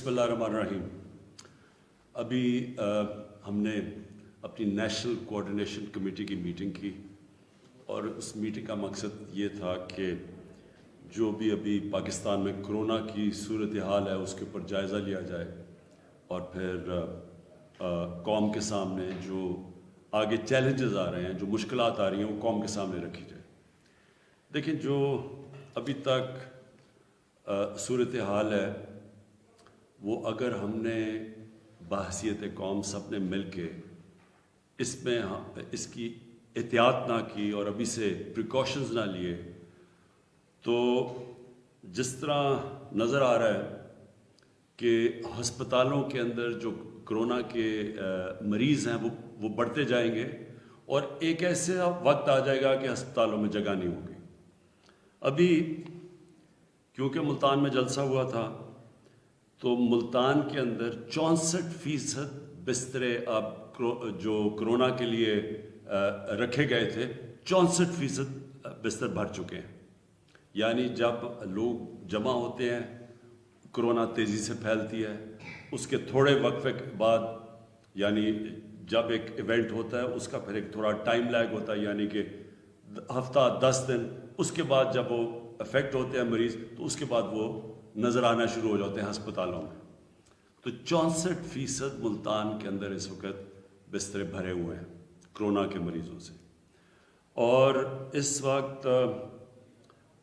بسم اللہ الرحمن الرحیم. ابھی ہم نے اپنی نیشنل کوآرڈینیشن کمیٹی کی میٹنگ کی اور اس میٹنگ کا مقصد یہ تھا کہ جو بھی ابھی پاکستان میں کرونا کی صورتحال ہے اس کے اوپر جائزہ لیا جائے اور پھر قوم کے سامنے جو آگے چیلنجز آ رہے ہیں، جو مشکلات آ رہی ہیں، وہ قوم کے سامنے رکھی جائے. دیکھیں، جو ابھی تک صورتحال ہے وہ اگر ہم نے بحیثیت قوم سب نے مل کے اس کی احتیاط نہ کی اور ابھی سے پریکاشنز نہ لیے تو جس طرح نظر آ رہا ہے کہ ہسپتالوں کے اندر جو کرونا کے مریض ہیں وہ بڑھتے جائیں گے اور ایک ایسا وقت آ جائے گا کہ ہسپتالوں میں جگہ نہیں ہوگی. ابھی کیونکہ ملتان میں جلسہ ہوا تھا تو ملتان کے اندر 64% بسترے اب جو کرونا کے لیے رکھے گئے تھے 64% بستر بھر چکے ہیں. یعنی جب لوگ جمع ہوتے ہیں کرونا تیزی سے پھیلتی ہے، اس کے تھوڑے وقفے کے بعد، یعنی جب ایک ایونٹ ہوتا ہے اس کا پھر ایک تھوڑا ٹائم لیگ ہوتا ہے، یعنی کہ ہفتہ 10 دن، اس کے بعد جب وہ افیکٹ ہوتے ہیں مریض تو اس کے بعد وہ نظر آنا شروع ہو جاتے ہیں ہسپتالوں میں. تو 64% ملتان کے اندر اس وقت بسترے بھرے ہوئے ہیں کرونا کے مریضوں سے، اور اس وقت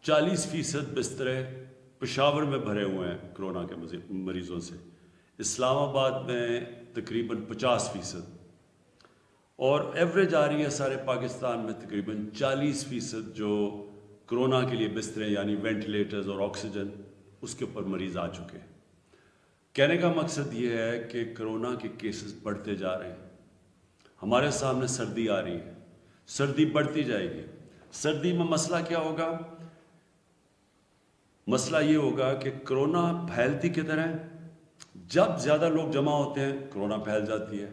40% بسترے پشاور میں بھرے ہوئے ہیں کرونا کے مریضوں سے، اسلام آباد میں تقریباً 50%، اور ایوریج آ رہی ہے سارے پاکستان میں تقریباً 40% جو کرونا کے لیے بسترے یعنی وینٹیلیٹرز اور آکسیجن اس کے اوپر مریض آ چکے ہیں. کہنے کا مقصد یہ ہے کہ کرونا کے کیسز بڑھتے جا رہے ہیں. ہمارے سامنے سردی آ رہی ہے، سردی بڑھتی جائے گی. سردی میں مسئلہ کیا ہوگا؟ مسئلہ یہ ہوگا کہ کرونا پھیلتی کدھر ہے؟ جب زیادہ لوگ جمع ہوتے ہیں کرونا پھیل جاتی ہے،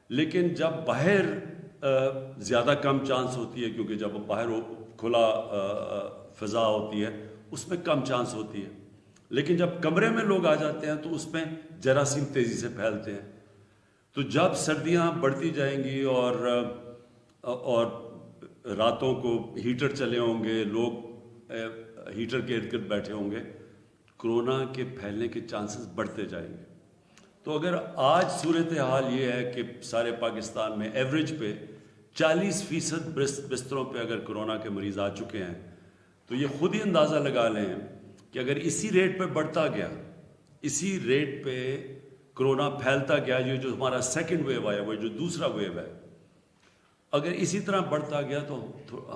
لیکن جب باہر زیادہ کم چانس ہوتی ہے، کیونکہ جب باہر کھلا فضا ہوتی ہے اس میں کم چانس ہوتی ہے، لیکن جب کمرے میں لوگ آ جاتے ہیں تو اس میں جراثیم تیزی سے پھیلتے ہیں. تو جب سردیاں بڑھتی جائیں گی اور راتوں کو ہیٹر چلے ہوں گے، لوگ ہیٹر کے ارد گرد بیٹھے ہوں گے، کرونا کے پھیلنے کے چانسز بڑھتے جائیں گے. تو اگر آج صورتحال یہ ہے کہ سارے پاکستان میں ایوریج پہ 40% بستروں پہ اگر کرونا کے مریض آ چکے ہیں، تو یہ خود ہی اندازہ لگا لیں کہ اگر اسی ریٹ پہ بڑھتا گیا، اسی ریٹ پہ کرونا پھیلتا گیا، یہ جو ہمارا سیکنڈ ویو آیا، وہ جو دوسرا ویو ہے، اگر اسی طرح بڑھتا گیا تو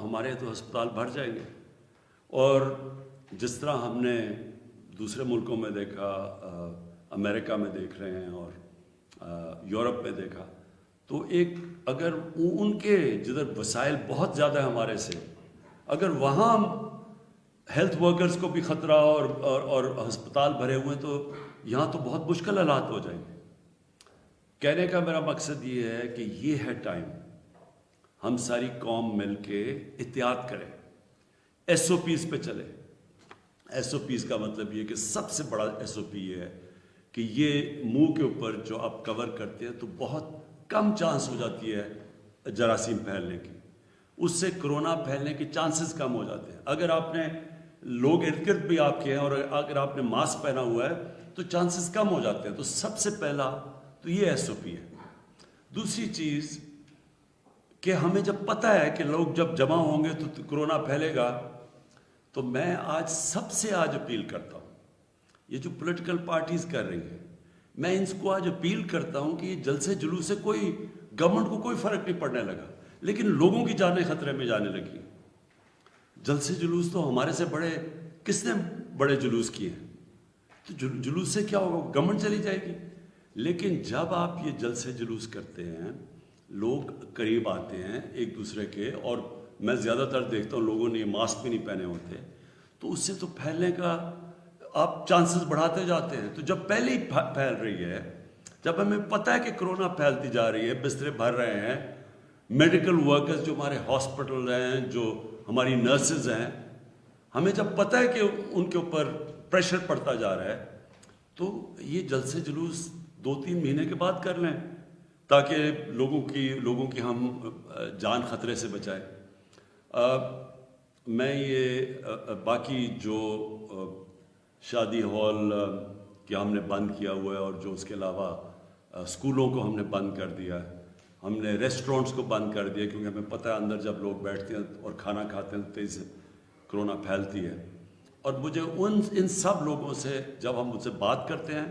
ہمارے تو ہسپتال بھر جائیں گے. اور جس طرح ہم نے دوسرے ملکوں میں دیکھا، امریکہ میں دیکھ رہے ہیں اور یورپ میں دیکھا، تو ایک اگر ان کے جدھر وسائل بہت زیادہ ہے ہمارے سے، اگر وہاں ہیلتھ ورکرز کو بھی خطرہ اور ہسپتال بھرے ہوئے ہیں تو یہاں تو بہت مشکل حالات ہو جائیں گے. کہنے کا میرا مقصد یہ ہے کہ یہ ہے ٹائم، ہم ساری قوم مل کے احتیاط کریں، ایس او پیز پہ چلیں. ایس او پیز کا مطلب یہ کہ سب سے بڑا ایس او پی یہ ہے کہ یہ منہ کے اوپر جو آپ کور کرتے ہیں تو بہت کم چانس ہو جاتی ہے جراثیم پھیلنے کی، اس سے کرونا پھیلنے کے چانسز کم ہو جاتے ہیں. اگر آپ نے لوگ ارد گرد بھی آپ کے ہیں اور اگر آپ نے ماسک پہنا ہوا ہے تو چانسز کم ہو جاتے ہیں. تو سب سے پہلا تو یہ ایس او پی ہے. دوسری چیز کہ ہمیں جب پتہ ہے کہ لوگ جب جمع ہوں گے تو کرونا پھیلے گا، تو میں آج سب سے اپیل کرتا ہوں، یہ جو پولیٹیکل پارٹیز کر رہی ہیں، میں ان کو آج اپیل کرتا ہوں کہ یہ جلسے جلوس سے کوئی گورنمنٹ کو کوئی فرق نہیں پڑنے لگا، لیکن لوگوں کی جانیں خطرے میں جانے لگی. جلسے جلوس تو ہمارے سے بڑے کس نے بڑے جلوس کیے ہیں؟ تو جلوس سے کیا ہوگا؟ گورنمنٹ چلی جائے گی. لیکن جب آپ یہ جلسے جلوس کرتے ہیں، لوگ قریب آتے ہیں ایک دوسرے کے، اور میں زیادہ تر دیکھتا ہوں لوگوں نے ماسک بھی نہیں پہنے ہوتے، تو اس سے تو پھیلنے کا آپ چانسز بڑھاتے جاتے ہیں. تو جب پہلے ہی پھیل رہی ہے، جب ہمیں پتہ ہے کہ کرونا پھیلتی جا رہی ہے، بسترے بھر رہے ہیں، میڈیکل ورکرز جو ہمارے ہاسپٹل ہیں، جو ہماری نرسز ہیں، ہمیں جب پتہ ہے کہ ان کے اوپر پریشر پڑتا جا رہا ہے، تو یہ جلسے جلوس 2-3 مہینے کے بعد کر لیں تاکہ لوگوں کی ہم جان خطرے سے بچائیں. میں یہ باقی جو شادی ہال کہ ہم نے بند کیا ہوا ہے اور جو اس کے علاوہ اسکولوں کو ہم نے بند کر دیا ہے, ہم نے ریسٹورینٹس کو بند کر دیا کیونکہ ہمیں پتہ ہے اندر جب لوگ بیٹھتے ہیں اور کھانا کھاتے ہیں تیز سے کرونا پھیلتی ہے. اور مجھے ان سب لوگوں سے جب ہم ان سے بات کرتے ہیں,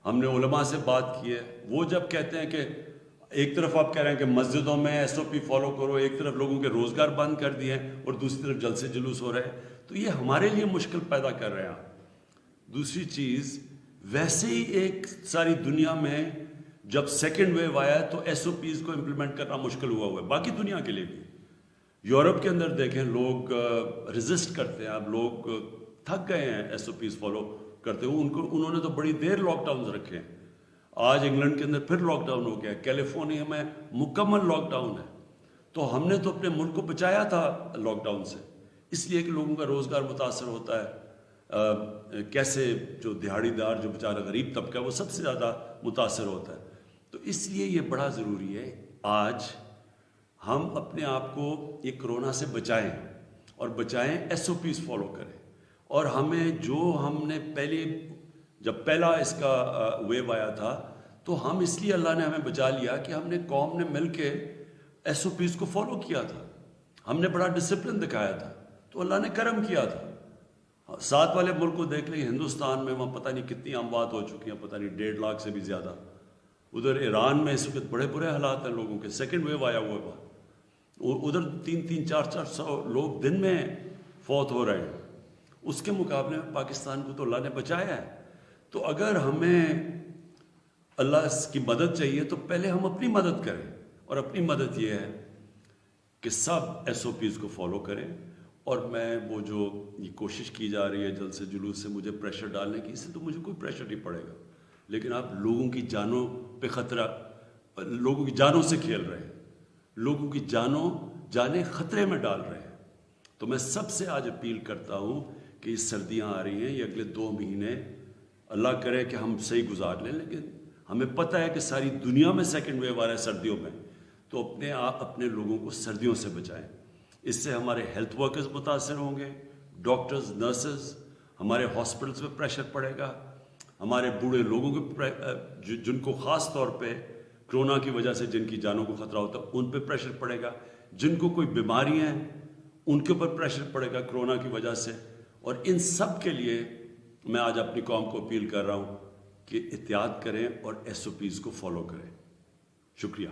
ہم نے علماء سے بات کی ہے, وہ جب کہتے ہیں کہ ایک طرف آپ کہہ رہے ہیں کہ مسجدوں میں SOP فالو کرو, ایک طرف لوگوں کے روزگار بند کر دیے ہیں اور دوسری طرف جلسے جلوس ہو رہے ہیں, تو یہ ہمارے لیے مشکل پیدا کر رہے ہیں. دوسری چیز, ویسے ہی ایک ساری دنیا میں جب سیکنڈ ویو آیا تو SOPs کو امپلیمنٹ کرنا مشکل ہوا ہے, باقی دنیا کے لیے بھی. یورپ کے اندر دیکھیں لوگ ریزسٹ کرتے ہیں, اب لوگ تھک گئے ہیں SOPs فالو کرتے ہوئے. انہوں نے تو بڑی دیر لاک ڈاؤنز رکھے ہیں. آج انگلینڈ کے اندر پھر لاک ڈاؤن ہو گیا ہے, کیلیفورنیا میں مکمل لاک ڈاؤن ہے. تو ہم نے تو اپنے ملک کو بچایا تھا لاک ڈاؤن سے, اس لیے کہ لوگوں کا روزگار متاثر ہوتا ہے. کیسے جو دہاڑی دار جو بیچارہ غریب طبقہ ہے وہ سب سے زیادہ متاثر ہوتا ہے. تو اس لیے یہ بڑا ضروری ہے آج ہم اپنے آپ کو یہ کرونا سے بچائیں, اور بچائیں SOPs فالو کریں. اور ہمیں جو ہم نے جب پہلا اس کا ویو آیا تھا تو ہم اس لیے اللہ نے ہمیں بچا لیا کہ ہم نے قوم نے مل کے SOPs کو فالو کیا تھا, ہم نے بڑا ڈسپلن دکھایا تھا, تو اللہ نے کرم کیا تھا. ساتھ والے ملک کو دیکھ لیں, ہندوستان میں وہاں پتہ نہیں کتنی اموات ہو چکی ہیں, پتہ نہیں 1.5 لاکھ سے بھی زیادہ. ادھر ایران میں اس وقت بڑے برے حالات ہیں لوگوں کے, سیکنڈ ویو آیا ہوا ہے, ادھر 300 400 لوگ دن میں فوت ہو رہے ہیں. اس کے مقابلے میں پاکستان کو تو اللہ نے بچایا ہے. تو اگر ہمیں اللہ کی مدد چاہیے تو پہلے ہم اپنی مدد کریں, اور اپنی مدد یہ ہے کہ سب SOPs کو فالو کریں. اور میں وہ جو یہ کوشش کی جا رہی ہے جلسے جلوس سے مجھے پریشر ڈالنے کی, اس سے تو مجھے کوئی پریشر نہیں پڑے گا, لیکن آپ لوگوں کی جانوں پہ خطرہ, لوگوں کی جانوں سے کھیل رہے ہیں, لوگوں کی جانیں خطرے میں ڈال رہے ہیں. تو میں سب سے آج اپیل کرتا ہوں کہ یہ سردیاں آ رہی ہیں, یہ اگلے 2 مہینے اللہ کرے کہ ہم صحیح گزار لیں, لیکن ہمیں پتہ ہے کہ ساری دنیا میں سیکنڈ ویو آ رہا ہے سردیوں میں, تو اپنے لوگوں کو سردیوں سے بچائیں. اس سے ہمارے ہیلتھ ورکرز متاثر ہوں گے, ڈاکٹرز, نرسز, ہمارے ہاسپٹلس پہ پریشر پڑے گا, ہمارے بوڑھے لوگوں کے جن کو خاص طور پہ کرونا کی وجہ سے جن کی جانوں کو خطرہ ہوتا ہے ان پہ پریشر پڑے گا, جن کو کوئی بیماریاں ہیں ان کے اوپر پریشر پڑے گا کرونا کی وجہ سے. اور ان سب کے لیے میں آج اپنی قوم کو اپیل کر رہا ہوں کہ احتیاط کریں اور SOPs کو فالو کریں. شکریہ.